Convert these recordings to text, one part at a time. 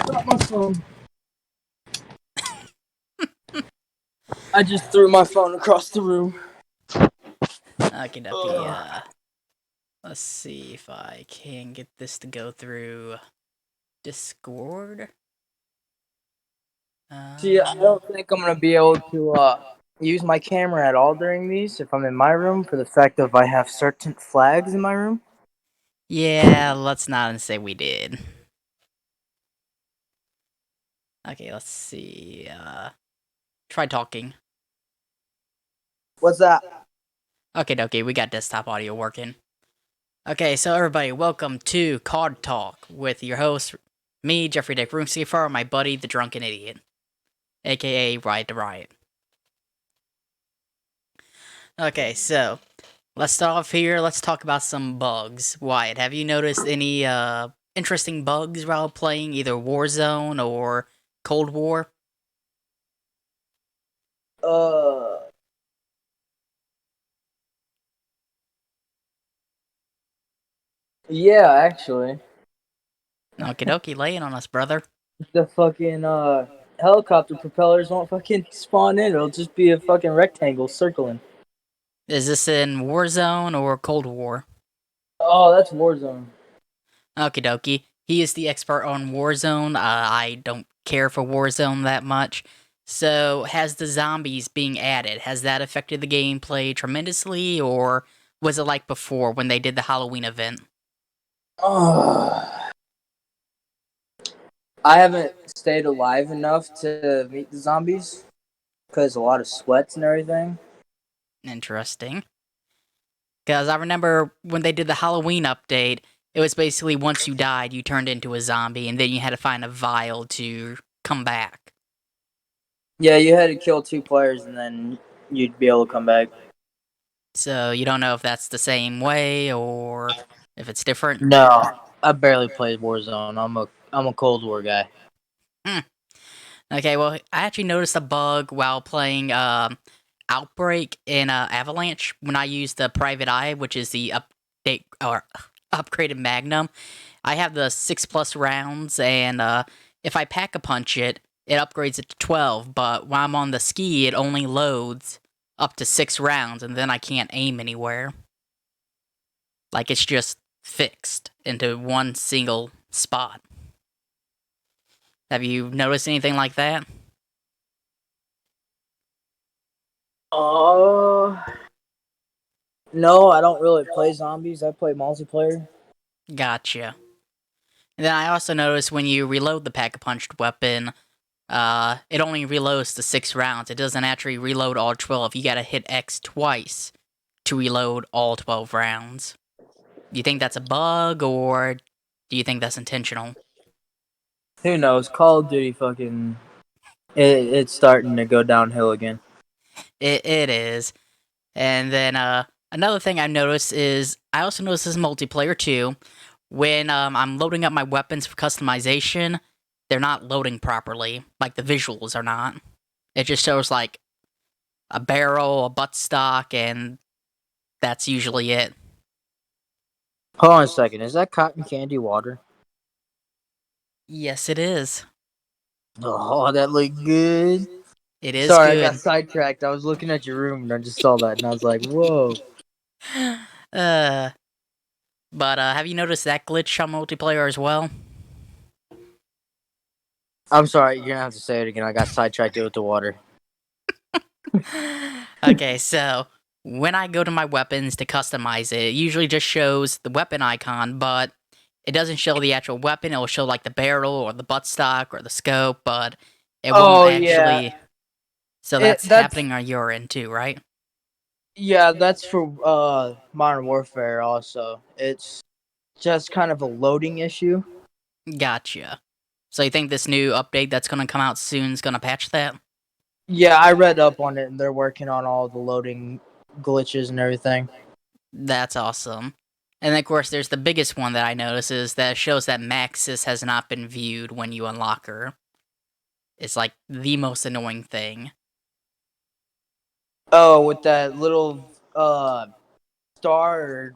Drop my phone. I just threw my phone across the room. Okay, dokie. Let's see if I can get this to go through Discord. See, I don't think I'm gonna be able to use my camera at all during these if I'm in my room, for the fact of I have certain flags in my room. Yeah, let's not say we did. Okay, let's see. Try talking. What's that? Okay, dokie, we got desktop audio working. Okay, so everybody, welcome to COD Talk with your host, me, Jeffrey Dick Runescapefar, my buddy, the Drunken Idiot, aka Riot to Riot. Okay, so let's start off here. Let's talk about some bugs. Wyatt, have you noticed any interesting bugs while playing either Warzone or Cold War? Yeah, actually. Okie dokie, lay it on us, brother. The fucking helicopter propellers won't fucking spawn in. It'll just be a fucking rectangle circling. Is this in Warzone or Cold War? Oh, that's Warzone. Okie dokie. He is the expert on Warzone. I don't care for Warzone that much. So, has the zombies being added, has that affected the gameplay tremendously, or was it like before when they did the Halloween event? I haven't stayed alive enough to meet the zombies because a lot of sweats and everything. Interesting. Because I remember when they did the Halloween update, it was basically once you died, you turned into a zombie, and then you had to find a vial to come back. Yeah, you had to kill 2 players and then you'd be able to come back. So you don't know if that's the same way or if it's different? No, I barely played Warzone. I'm a Cold War guy. Okay, well, I actually noticed a bug while playing Outbreak in Avalanche when I used the Private Eye, which is the update or upgraded Magnum. I have the 6+ rounds, and if I pack a punch it, it upgrades it to 12. But when I'm on the ski, it only loads up to 6 rounds, and then I can't aim anywhere. Like it's just fixed into one single spot. Have you noticed anything like that? No, I don't really play zombies. I play multiplayer. Gotcha. And then I also noticed when you reload the pack-a-punched weapon, it only reloads to 6 rounds. It doesn't actually reload all 12. You gotta hit X twice to reload all 12 rounds. Do you think that's a bug, or do you think that's intentional? Who knows? Call of Duty fucking... it's starting to go downhill again. It is. And then another thing I've noticed is, I also noticed this in multiplayer too, when I'm loading up my weapons for customization, they're not loading properly. Like, the visuals are not. It just shows, like, a barrel, a buttstock, and that's usually it. Hold on a second. Is that cotton candy water? Yes, it is. Oh, that looked good. It is Sorry, I good. got sidetracked. I was looking at your room and I just saw that and I was like, whoa. But have you noticed that glitch on multiplayer as well? I'm sorry, you're gonna have to say it again. I got sidetracked with the water. Okay, so when I go to my weapons to customize it, it usually just shows the weapon icon, but it doesn't show the actual weapon. It'll show like the barrel or the buttstock or the scope, but it won't actually. Yeah. So that's happening on your end too, right? Yeah, that's for Modern Warfare also. It's just kind of a loading issue. Gotcha. So you think this new update that's gonna come out soon is gonna patch that? Yeah, I read up on it and they're working on all the loading glitches and everything. That's awesome. And then, of course, there's the biggest one that I notice is that shows that Maxis has not been viewed when you unlock her. It's like the most annoying thing. Oh, with that little star or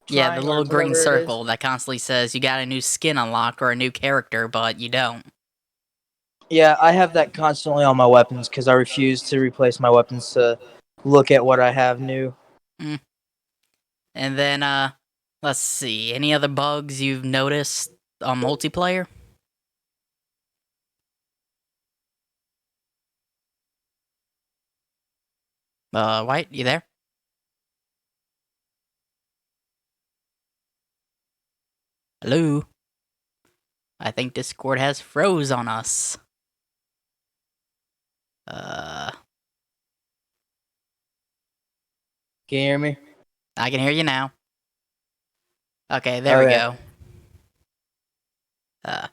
Yeah, the triangle or little green whatever it is. circle that constantly says you got a new skin unlock or a new character, but you don't. Yeah, I have that constantly on my weapons because I refuse to replace my weapons to look at what I have new. Mm. And then, let's see. Any other bugs you've noticed on multiplayer? White, you there? Hello? I think Discord has froze on us. Uh, Can you hear me? I can hear you now. Okay, there we Okay. go. Uh,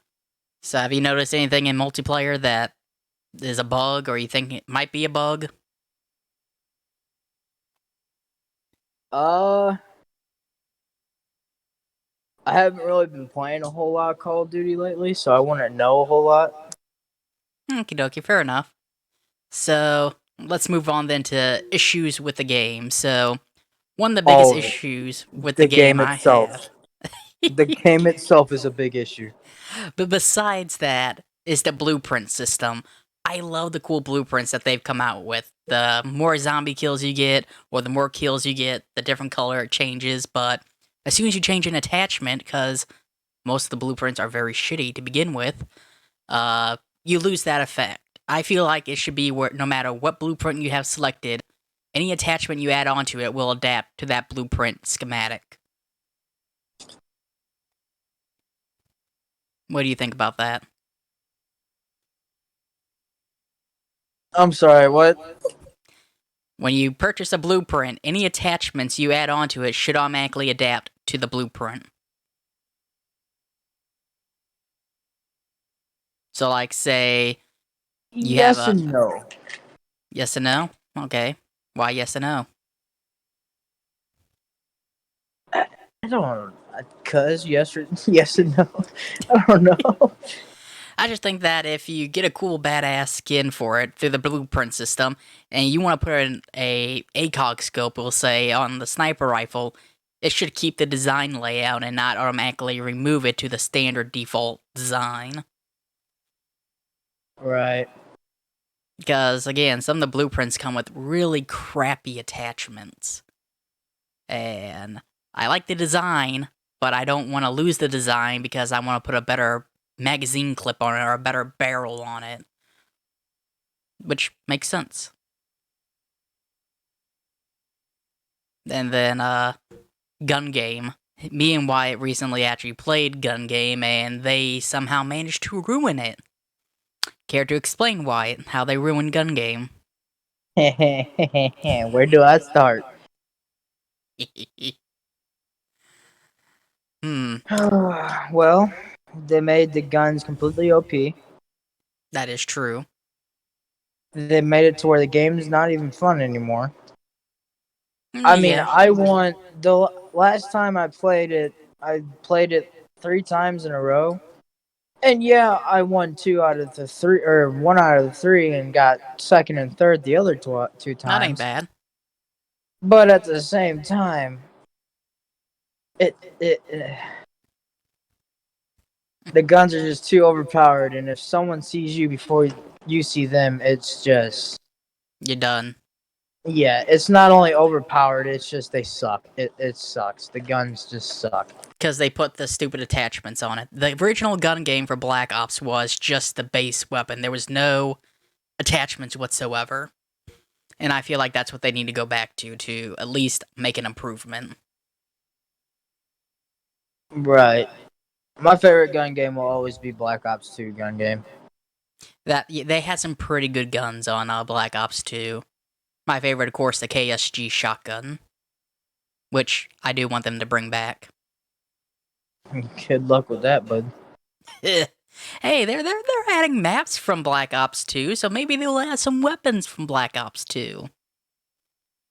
so have you noticed anything in multiplayer that is a bug or you think it might be a bug? Uh, I haven't really been playing a whole lot of Call of Duty lately, so I wouldn't know a whole lot. Okie dokie, fair enough. So let's move on then to issues with the game. So one of the biggest All of it. issues with the The game game I itself. have, The game itself is a big issue. but besides that, is the blueprint system. I love the cool blueprints that they've come out with. The more zombie kills you get, or the more kills you get, the different color it changes. But as soon as you change an attachment, because most of the blueprints are very shitty to begin with, you lose that effect. I feel like it should be where no matter what blueprint you have selected, any attachment you add onto it will adapt to that blueprint schematic. What do you think about that? I'm sorry, what? When you purchase a blueprint, any attachments you add onto it should automatically adapt to the blueprint. So, like, say you have Yes a and no. yes and no. Okay, why yes and no? I don't. Cause yes or yes and no. I don't know. I just think that if you get a cool badass skin for it through the blueprint system, and you want to put in a ACOG scope, we'll say, on the sniper rifle, it should keep the design layout and not automatically remove it to the standard default design. Right. Because, again, some of the blueprints come with really crappy attachments. And I like the design, but I don't want to lose the design because I want to put a better magazine clip on it or a better barrel on it. Which makes sense. And then, Gun Game. Me and Wyatt recently actually played Gun Game, and they somehow managed to ruin it. Care to explain, Wyatt, how they ruined Gun Game? Where do I start? Hmm, Well, they made the guns completely OP. that is true. They made it to where the game's not even fun anymore. I mean, Yeah, I won the last time I played it. I played it 3 times in a row, and yeah, I won 2 out of the 3, or 1 out of the 3, and got second and third the other two that ain't times. bad. But at the same time, it the guns are just too overpowered, and if someone sees you before you see them, it's just You're done. yeah. It's not only overpowered; it's just they suck. It sucks. The guns just suck. Because they put the stupid attachments on it. The original gun game for Black Ops was just the base weapon. There was no attachments whatsoever. And I feel like that's what they need to go back to at least make an improvement. Right. My favorite gun game will always be Black Ops 2 gun game. That they had some pretty good guns on Black Ops 2. My favorite, of course, the KSG shotgun, which I do want them to bring back. Good luck with that, bud. Hey, they're adding maps from Black Ops 2, so maybe they'll add some weapons from Black Ops 2.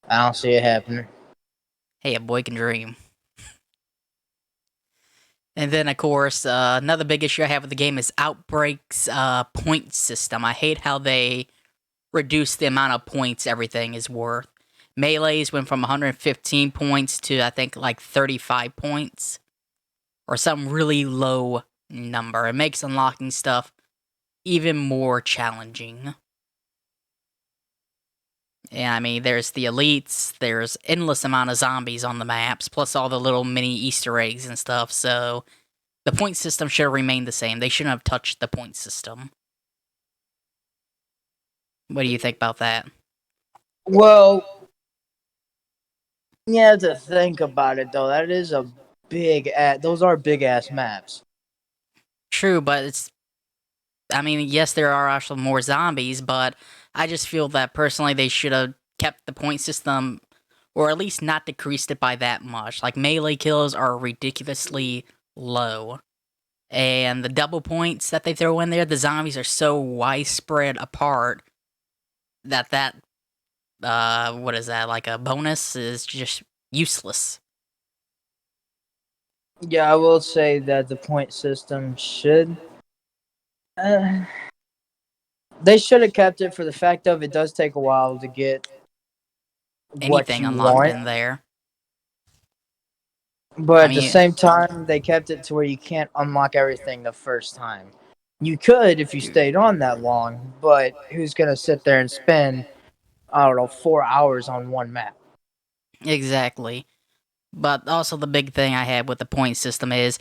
I don't see it happening. Hey, a boy can dream. And then, of course, another big issue I have with the game is Outbreak's point system. I hate how they reduce the amount of points everything is worth. Melees went from 115 points to, I think, like 35 points. Or some really low number. It makes unlocking stuff even more challenging. Yeah, I mean, there's the elites, there's endless amount of zombies on the maps, plus all the little mini Easter eggs and stuff, so the point system should have remained the same. They shouldn't have touched the point system. What do you think about that? Well, you have to think about it though. That is a big ass. Those are big ass maps. True, but it's. I mean, yes, there are actually more zombies, but I just feel that personally they should have kept the point system, or at least not decreased it by that much. Like, melee kills are ridiculously low. And the double points that they throw in there, the zombies are so widespread apart that what is that, like a bonus is just useless. Yeah, I will say that the point system should. Uh, they should have kept it for the fact of it does take a while to get what Anything you unlocked want. in there. But I at the mean, same time, they kept it to where you can't unlock everything the first time. You could if you stayed on that long, but who's gonna sit there and spend, I don't know, 4 hours on one map? exactly. But also the big thing I had with the point system is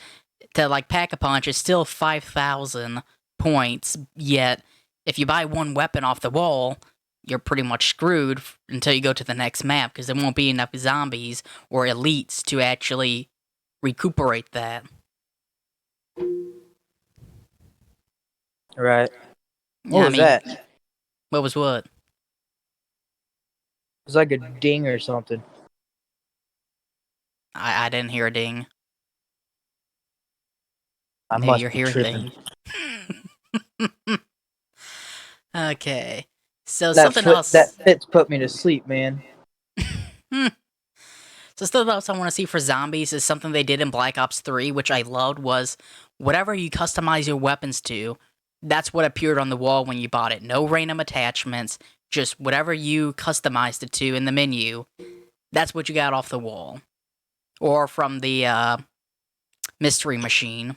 to like pack a punch is still 5,000 points, yet if you buy one weapon off the wall, you're pretty much screwed until you go to the next map because there won't be enough zombies or elites to actually recuperate that. Right. What Yeah, I was mean, that? It what was what? was like a ding or something. I didn't hear a ding. I Maybe must you're be hearing tripping. things. Okay. So That something foot, that else. fits put me to sleep, man. Hmm. So something else I want to see for zombies is something they did in Black Ops 3, which I loved, was whatever you customize your weapons to, that's what appeared on the wall when you bought it. No random attachments, just whatever you customized it to in the menu, that's what you got off the wall. Or from the mystery machine.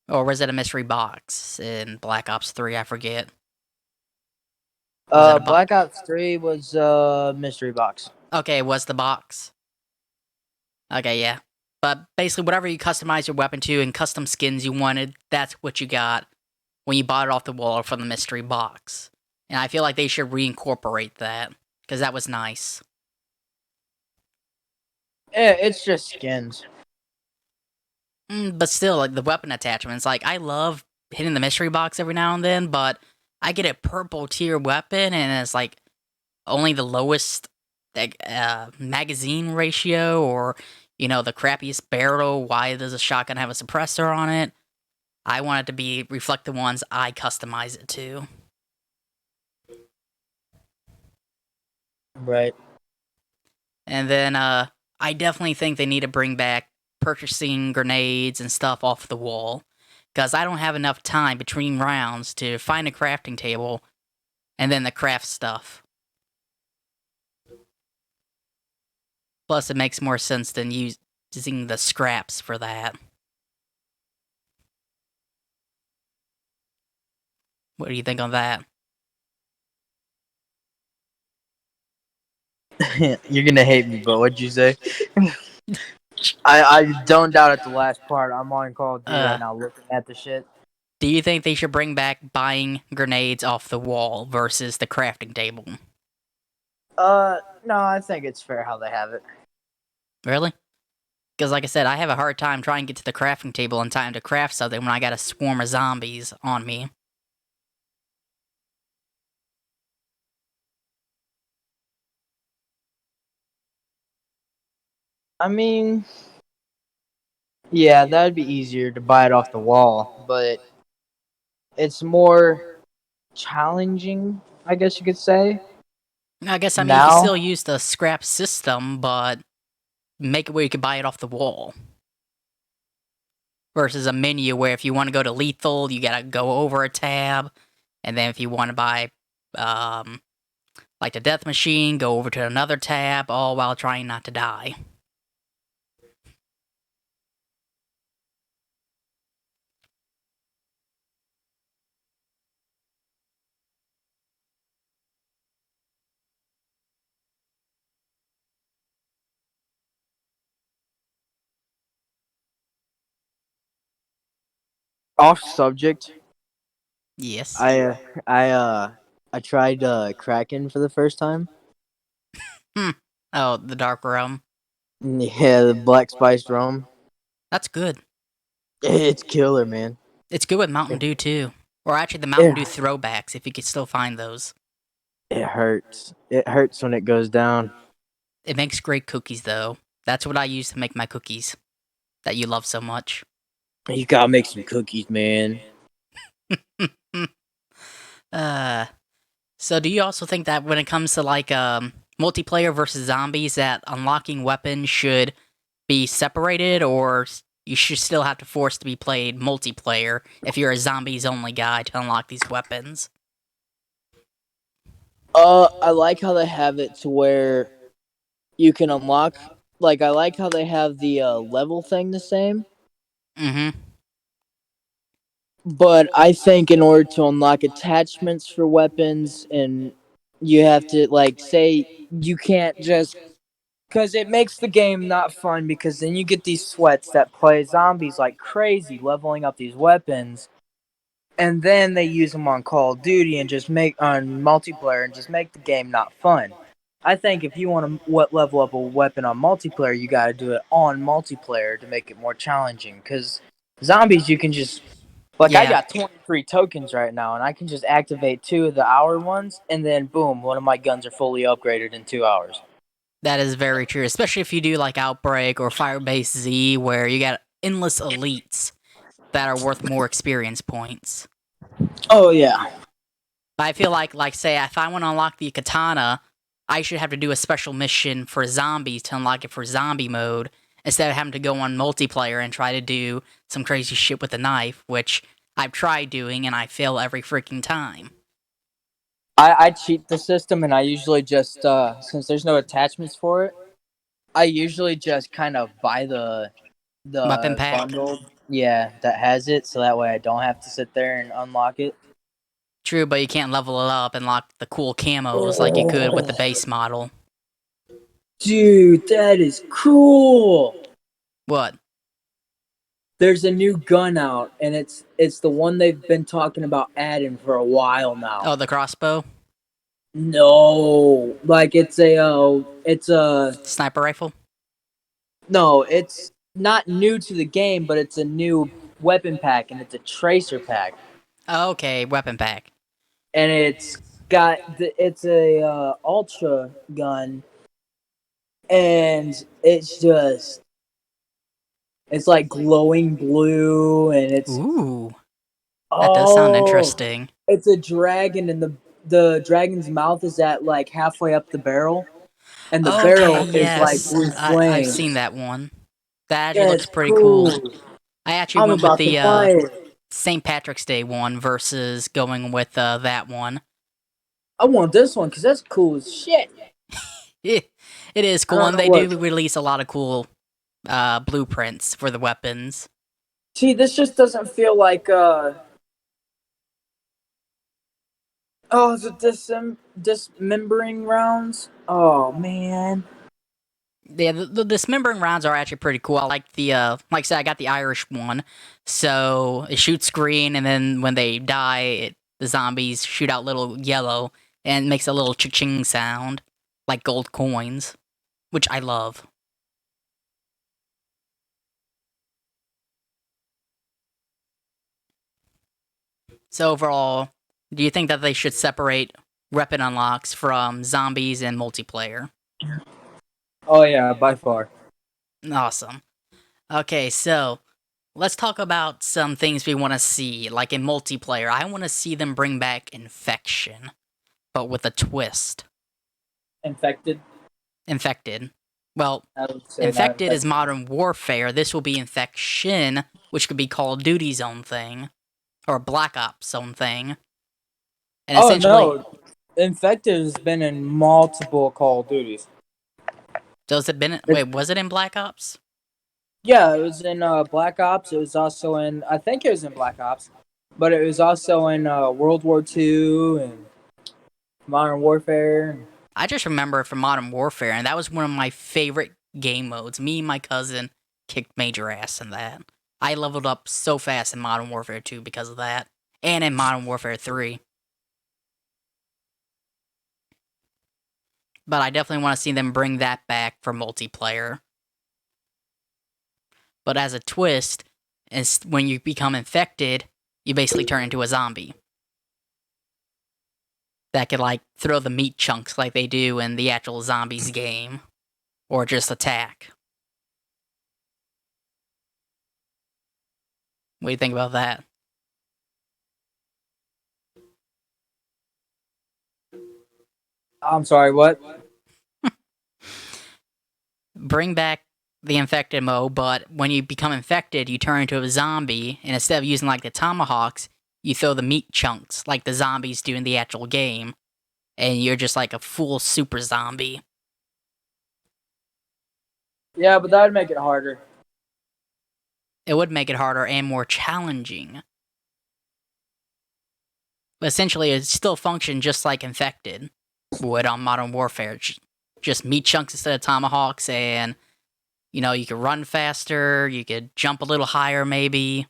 Or was it a mystery box in Black Ops 3? I forget. Was that a box? Black Ops 3 was mystery box. Okay, it was the box. Okay, yeah. But basically, whatever you customize your weapon to and custom skins you wanted, that's what you got when you bought it off the wall or from the mystery box. And I feel like they should reincorporate that, because that was nice. Yeah, it's just skins. But still, like, the weapon attachments, like, I love hitting the mystery box every now and then, but I get a purple tier weapon, and it's, like, only the lowest like, magazine ratio, or, you know, the crappiest barrel. Why does a shotgun have a suppressor on it? I want it to be reflect the ones I customize it to. Right. And then I definitely think they need to bring back purchasing grenades and stuff off the wall. Because I don't have enough time between rounds to find a crafting table and then the craft stuff. Plus, it makes more sense than using the scraps for that. What do you think on that? You're gonna hate me, but what'd you say? I don't doubt at the last part. I'm on Call of Duty Uh, right now looking at the shit. do you think they should bring back buying grenades off the wall versus the crafting table? No, I think it's fair how they have it. Really? Because, like I said, I have a hard time trying to get to the crafting table in time to craft something when I got a swarm of zombies on me. I mean, yeah, that'd be easier to buy it off the wall, but it's more challenging, I guess you could say. I guess, I mean, you could Now, still use the scrap system, but make it where you could buy it off the wall. Versus a menu where if you want to go to lethal, you gotta go over a tab. And then if you want to buy, um, like the death machine, go over to another tab, all while trying not to die. Off subject. Yes. I I tried Kraken for the first time. Hmm. Oh, the Dark Realm. Yeah, the black spiced rum. That's good. It's killer, man. It's good with Mountain Dew too, or actually the Mountain It Dew throwbacks if you could still find those. it hurts. It hurts when it goes down. It makes great cookies though. That's what I use to make my cookies that you love so much. You gotta make some cookies, man. uh, so do you also think that when it comes to like multiplayer versus zombies, that unlocking weapons should be separated, or you should still have to force to be played multiplayer if you're a zombies only guy to unlock these weapons? I like how they have it to where you can unlock. Like, I like how they have the level thing the same. Mm-hmm. But I think in order to unlock attachments for weapons, and you have to like say you can't just because it makes the game not fun because then you get these sweats that play zombies like crazy, leveling up these weapons, and then they use them on Call of Duty and just make on multiplayer and just make the game not fun. I think if you want to level up a weapon on multiplayer, you got to do it on multiplayer to make it more challenging. Because zombies, you can just like I Yeah, got 23 tokens right now, and I can just activate two of the hour ones, and then boom, one of my guns are fully upgraded in 2 hours. that is very true. Especially if you do like Outbreak or Firebase Z, where you got endless elites that are worth more experience points. Oh yeah, But I feel like say, if I want to unlock the katana, I should have to do a special mission for zombies to unlock it for zombie mode, instead of having to go on multiplayer and try to do some crazy shit with a knife, which I've tried doing and I fail every freaking time. I cheat the system, and I usually just since there's no attachments for it, I usually just kind of buy Weapon the pack. bundle, yeah, that has it, so that way I don't have to sit there and unlock it. True, but you can't level it up and lock the cool camos like you could with the Oh, base model. dude, that is cool. What? There's a new gun out, and it's the one they've been talking about adding for a while now. Oh, the crossbow? No, like it's a Sniper rifle? no, it's not new to the game, but it's a new weapon pack, and it's a tracer pack, Oh, okay, weapon pack. and it's a ultra gun, and it's like glowing blue, and it's Ooh, that does sound oh, interesting. it's a dragon, and the dragon's mouth is at like halfway up the barrel, and the Okay, barrel is like yes. blue I've flame. seen that one. That actually Yeah, looks it's pretty cool. cool. I actually I'm went with about to the buy it. St. Patrick's Day one versus going with that one. I want this one because that's cool as shit. It, it is I cool, don't and know they what. do release a lot of cool blueprints for the weapons. See, this just doesn't feel like oh, is it dismembering rounds? Oh man. Yeah, the dismembering rounds are actually pretty cool. I like the like I said, I got the Irish one, so it shoots green, and then when they die, the zombies shoot out little yellow and makes a little cha-ching sound, like gold coins, which I love. So overall, do you think that they should separate weapon unlocks from zombies and multiplayer? Oh yeah, by far. Awesome. Okay, so let's talk about some things we want to see, like in multiplayer. I want to see them bring back infection, but with a twist. Infected. Infected. Well, I would say not infected is infected. modern warfare. This will be infection, which could be Call of Duty's own thing, or Black Ops' own thing. And Oh essentially, no, infected has been in multiple Call of Duties. does it been? It, Wait, was it in Black Ops? yeah, it was in Black Ops. It was also in. I think it was in Black Ops, but it was also in World War II and Modern Warfare. I just remember it from Modern Warfare, and that was one of my favorite game modes. Me and my cousin kicked major ass in that. I leveled up so fast in Modern Warfare 2 because of that, and in Modern Warfare 3. But I definitely want to see them bring that back for multiplayer. But as a twist, when you become infected, you basically turn into a zombie. That could, like, throw the meat chunks like they do in the actual Zombies game. Or just attack. What do you think about that? I'm sorry, what? Bring back the infected mode, but when you become infected, you turn into a zombie, and instead of using, like, the tomahawks, you throw the meat chunks, like the zombies do in the actual game, and you're just like a full super zombie. Yeah, but that would make it harder. It would make it harder and more challenging. But essentially, it still functions just like infected would on Modern Warfare. Just meat chunks instead of tomahawks, and, you know, you could run faster, you could jump a little higher, maybe.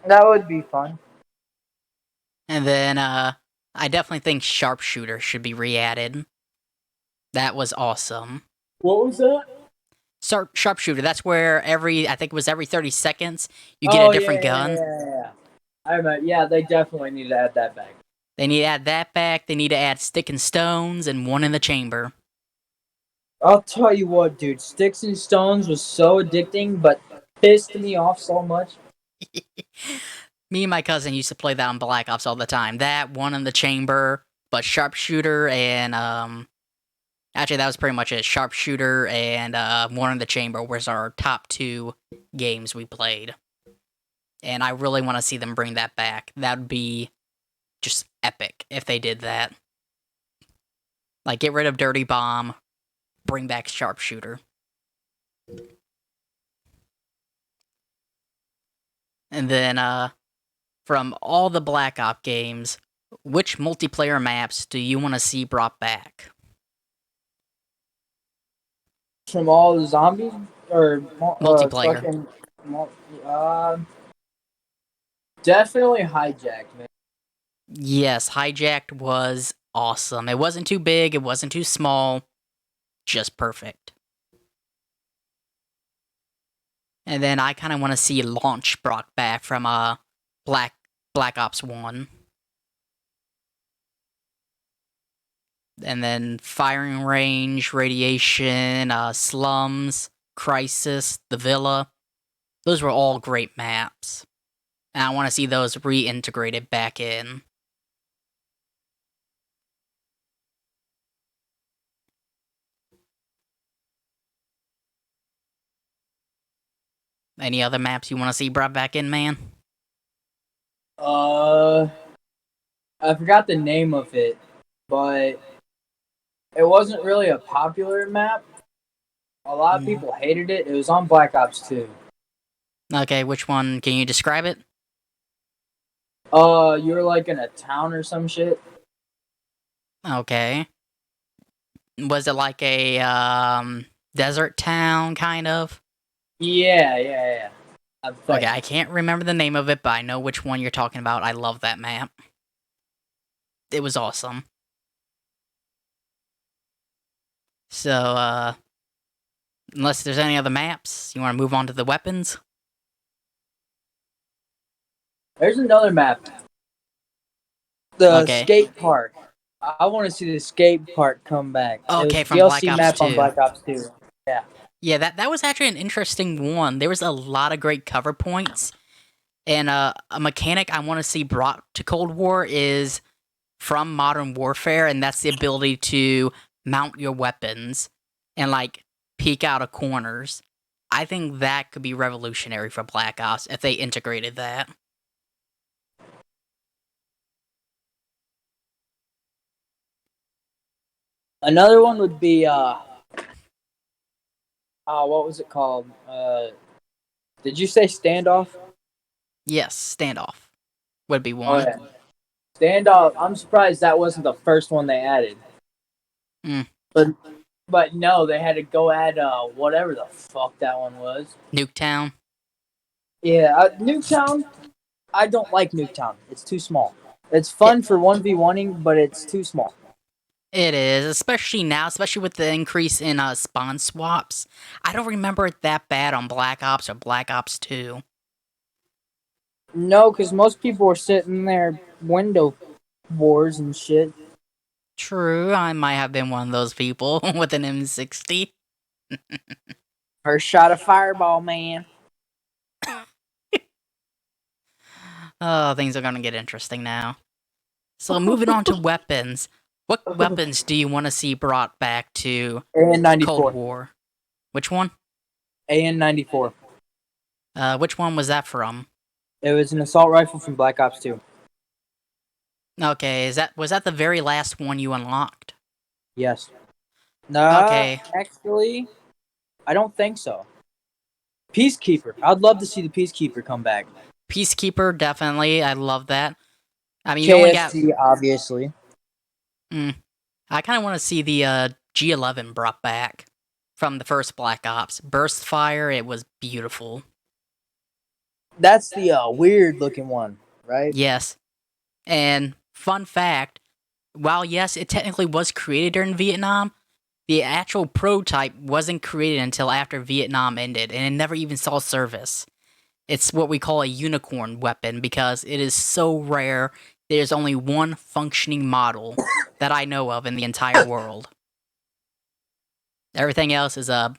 That would be fun. And then, I definitely think Sharpshooter should be re-added. That was awesome. What was that? Sharpshooter, that's where I think it was every 30 seconds, you get a different gun. Yeah. I remember. Yeah, they definitely need to add that back. They need to add that back, they need to add Stick and Stones, and one in the chamber. I'll tell you what, dude. Sticks and Stones was so addicting, but pissed me off so much. Me and my cousin used to play that on Black Ops all the time. That, one in the chamber, but Sharpshooter and, actually, that was pretty much it. Sharpshooter and one in the chamber was our top 2 games we played. And I really want to see them bring that back. That would be just epic if they did that. Like, get rid of Dirty Bomb, bring back Sharpshooter. And then, from all the Black Ops games, which multiplayer maps do you want to see brought back? From all the zombies or Multiplayer. fucking, uh, definitely hijacked, man. Yes, Hijacked was awesome. It wasn't too big, it wasn't too small, just perfect. And then I kind of want to see Launch brought back from Black Ops 1. And then Firing Range, Radiation, Slums, Crisis, The Villa. Those were all great maps. And I want to see those reintegrated back in. Any other maps you want to see brought back in, man? I forgot the name of it, but it wasn't really a popular map. A lot of people hated it. It was on Black Ops 2. Okay, which one? Can you describe it? You were like in a town or some shit. Okay. Was it like a desert town, kind of? Yeah. Okay, I can't remember the name of it, but I know which one you're talking about. I love that map. It was awesome. So, unless there's any other maps, you want to move on to the weapons? There's another map. The Okay. skate park. I want to see the skate park come back. It was Okay, a from Black DLC Ops map 2. on Black Ops 2. Yeah. Yeah, that was actually an interesting one. There was a lot of great cover points. And a mechanic I want to see brought to Cold War is from Modern Warfare, and that's the ability to mount your weapons and, like, peek out of corners. I think that could be revolutionary for Black Ops if they integrated that. Another one would be what was it called? Did you say Standoff? Yes, Standoff would be Oh one. yeah. Standoff. I'm surprised that wasn't the first one they added. Mm. But But no, they had to go at whatever the fuck that one was. Nuketown. Yeah, Nuketown. I don't like Nuketown. It's too small. It's It fun for 1v1ing, but it's too small. it is, especially now, especially with the increase in spawn swaps. I don't remember it that bad on Black Ops or Black Ops 2. No, because most people were sitting there window wars and shit. True, I might have been one of those people with an M60. Or shot a fireball, man. Oh, things are gonna get interesting now. So moving on to weapons. What weapons do you want to see brought back to Cold AN-94. War? Which one? AN-94. Which one was that from? It was an assault rifle from Black Ops 2. Okay, was that the very last one you unlocked? Yes. Nah, Okay, actually, I don't think so. Peacekeeper. I'd love to see the Peacekeeper come back. Peacekeeper, definitely. I love that. I mean, you only got. KSG, obviously. I kind of want to see the G11 brought back from the first Black Ops. Burst fire, it was beautiful. That's the weird looking one, right? Yes. And fun fact, while yes, it technically was created during Vietnam, the actual prototype wasn't created until after Vietnam ended, and it never even saw service. It's what we call a unicorn weapon because it is so rare. There's only one functioning model that I know of in the entire world. Everything else is a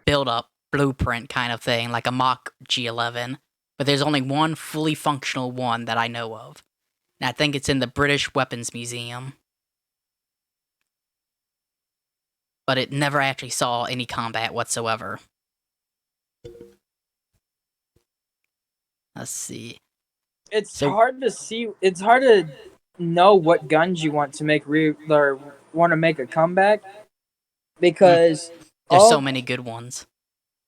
build-up blueprint kind of thing, like a mock G11. But there's only one fully functional one that I know of. And I think it's in the British Weapons Museum. But it never actually saw any combat whatsoever. Let's see. It's hard to see. It's hard to know what guns you want to make or want to make a comeback because there's so of many good ones.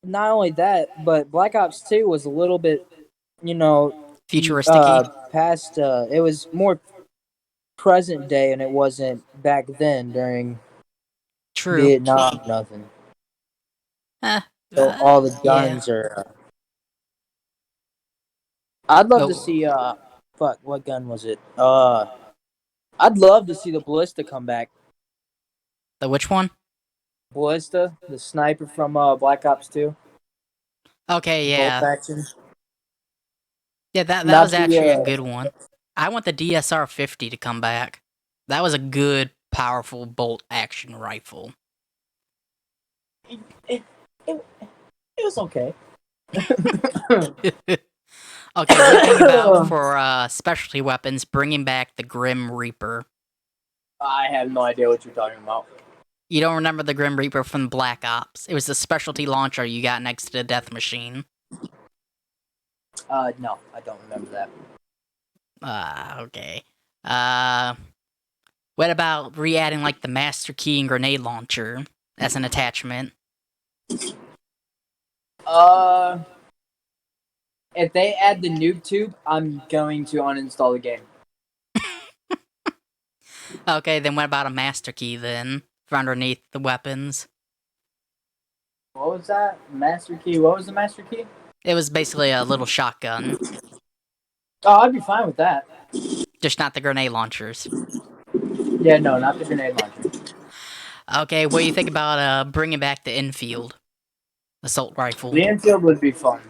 not only that, but Black Ops 2 was a little bit, Futuristic-y. past. It was more present day, and it wasn't back then during True. Vietnam. Nothing. Eh, So all the yeah. guns are. I'd love to Oh, see. Fuck. What gun was it? I'd love to see the Ballista come back. the which one? Ballista, the sniper from Black Ops 2. Okay, Bolt yeah. action. Yeah, that was Not the. actually a good one. I want the DSR 50 to come back. That was a good, powerful bolt action rifle. It, it was okay. Okay, what do you think about for specialty weapons bringing back the Grim Reaper? I have no idea what you're talking about. You don't remember the Grim Reaper from Black Ops? It was the specialty launcher you got next to the death machine. No, I don't remember that. Okay. What about re-adding like the Master Key and grenade launcher as an attachment? If they add the noob tube, I'm going to uninstall the game. Okay, then what about a Master Key then for underneath the weapons? What was that? Master key? What was the master key? It was basically a little shotgun, Oh, I'd be fine with that. just not the grenade launchers. Yeah, no, not the grenade launcher. Okay, what do you think about bringing back the infield assault rifle? The infield would be fun.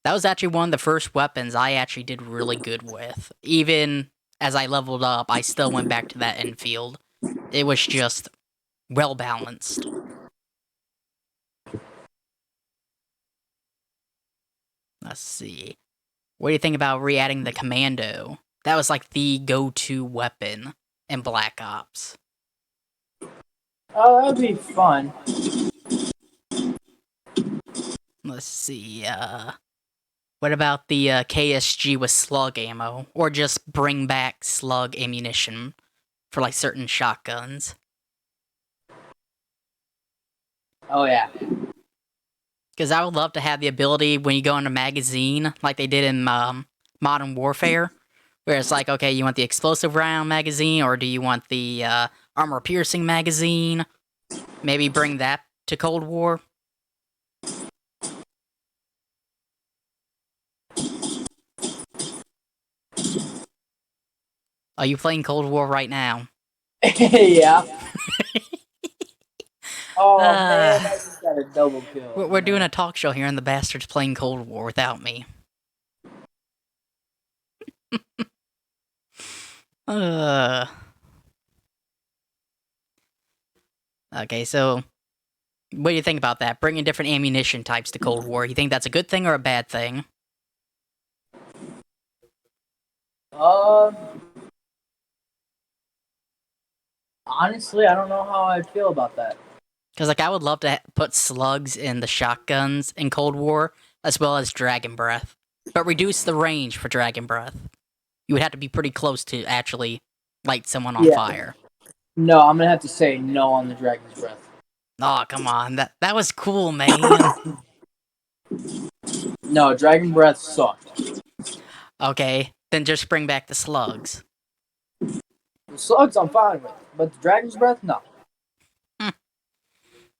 That was actually one of the first weapons I actually did really good with. Even as I leveled up, I still went back to that infield. It was just well balanced. Let's see. What do you think about re-adding the commando? That was like the go-to weapon in Black Ops. Oh, that would be fun. Let's see, what about the KSG with slug ammo? Or just bring back slug ammunition for like certain shotguns? Oh, yeah. Because I would love to have the ability when you go in a magazine, like they did in Modern Warfare, where it's like, okay, you want the explosive round magazine, or do you want the armor-piercing magazine? Maybe bring that to Cold War. Are you playing Cold War right now? Yeah. Oh Uh, man, I just got a double kill. we're doing a talk show here, and the bastard's playing Cold War without me. Uh. Okay, so what do you think about that? Bringing different ammunition types to Cold War. You think that's a good thing or a bad thing? Um, honestly, I don't know how I feel about that. Because like I would love to put slugs in the shotguns in Cold War, as well as Dragon Breath, but reduce the range for Dragon Breath. You would have to be pretty close to actually light someone on Yeah. fire. No, I'm gonna have to say no on the Dragon's Breath. Oh, come on. That was cool, man. No, Dragon Breath sucked. Okay, then just bring back the slugs. The slugs I'm fine with, but the Dragon's Breath, no.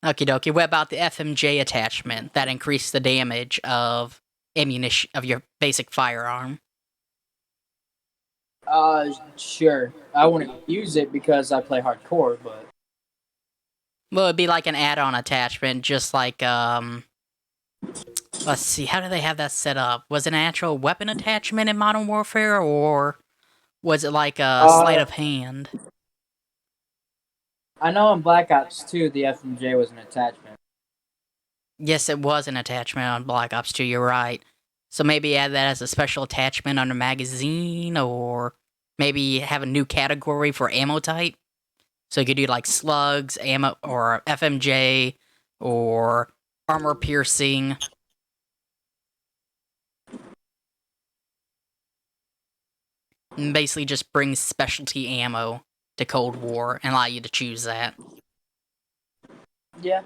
Okie dokie. What about the FMJ attachment that increased the damage of ammunition of your basic firearm? Sure. I wouldn't use it because I play hardcore, but Well, it'd be like an add-on attachment, just like let's see, how do they have that set up? Was it an actual weapon attachment in Modern Warfare, or was it like a sleight of hand? I know in Black Ops 2 the FMJ was an attachment. Yes, it was an attachment on Black Ops 2, you're right. So maybe add that as a special attachment under magazine, or maybe have a new category for ammo type. So you could do like slugs, ammo, or FMJ, or armor piercing. And basically just bring specialty ammo to Cold War and allow you to choose that. Yeah.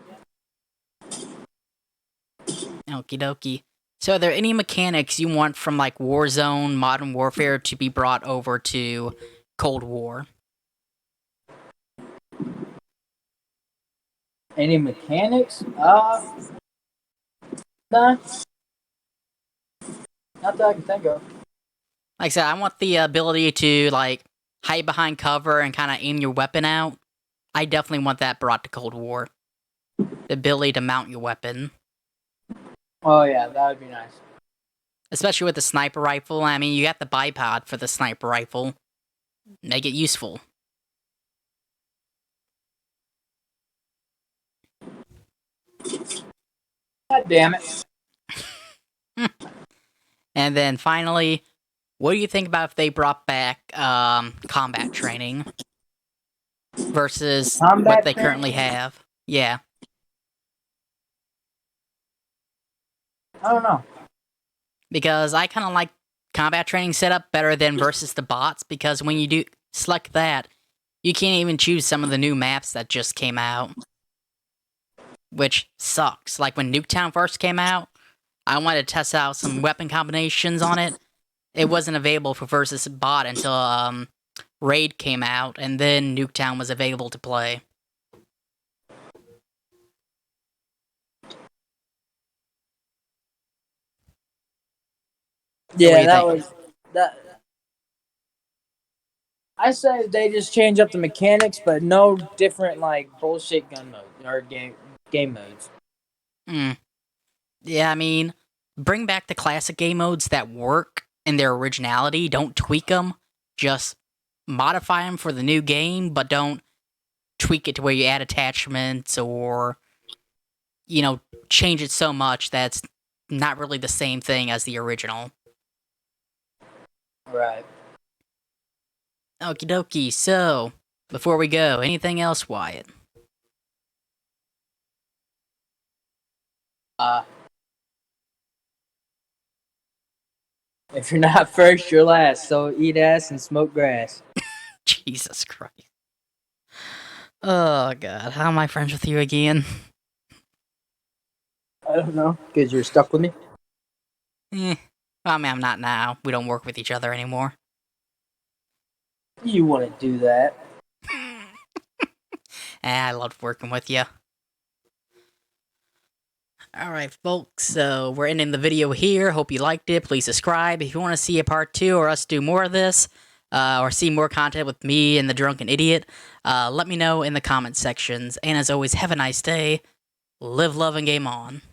Okie dokie. So are there any mechanics you want from like Warzone, Modern Warfare to be brought over to Cold War? Any mechanics? Nah. Not that I can think of. Like I said, I want the ability to like hide behind cover and kind of aim your weapon out. I definitely want that brought to Cold War. The ability to mount your weapon. Oh yeah, that would be nice. Especially with the sniper rifle. I mean, you got the bipod for the sniper rifle. Make it useful. God damn it. And then finally, what do you think about if they brought back combat training versus what Combat they training? currently have? Yeah. I don't know. Because I kind of like combat training setup better than versus the bots, because when you do select that, you can't even choose some of the new maps that just came out, which sucks. Like when Nuketown first came out, I wanted to test out some weapon combinations on it. It wasn't available for versus bot until Raid came out, and then Nuketown was available to play. So what do Yeah, you that think? was that. I say they just change up the mechanics, but no different like bullshit gun mode or game modes. Hmm. Yeah, I mean, bring back the classic game modes that work in their originality. Don't tweak them. Just modify them for the new game, but don't tweak it to where you add attachments or, you know, change it so much that's not really the same thing as the original. Right. Okie dokie. So, before we go, anything else, Wyatt? Uh, if you're not first, you're last. So eat ass and smoke grass. Jesus Christ. Oh, God. How am I friends with you again? I don't know because you're stuck with me. Well, I mean, I'm not now. We don't work with each other anymore. You wouldn't do that. I loved working with you. Alright, folks, so we're ending the video here. Hope you liked it. Please subscribe. If you want to see a part 2 or us do more of this, or see more content with me and the Drunken Idiot, let me know in the comment sections. And as always, have a nice day. Live, love, and game on.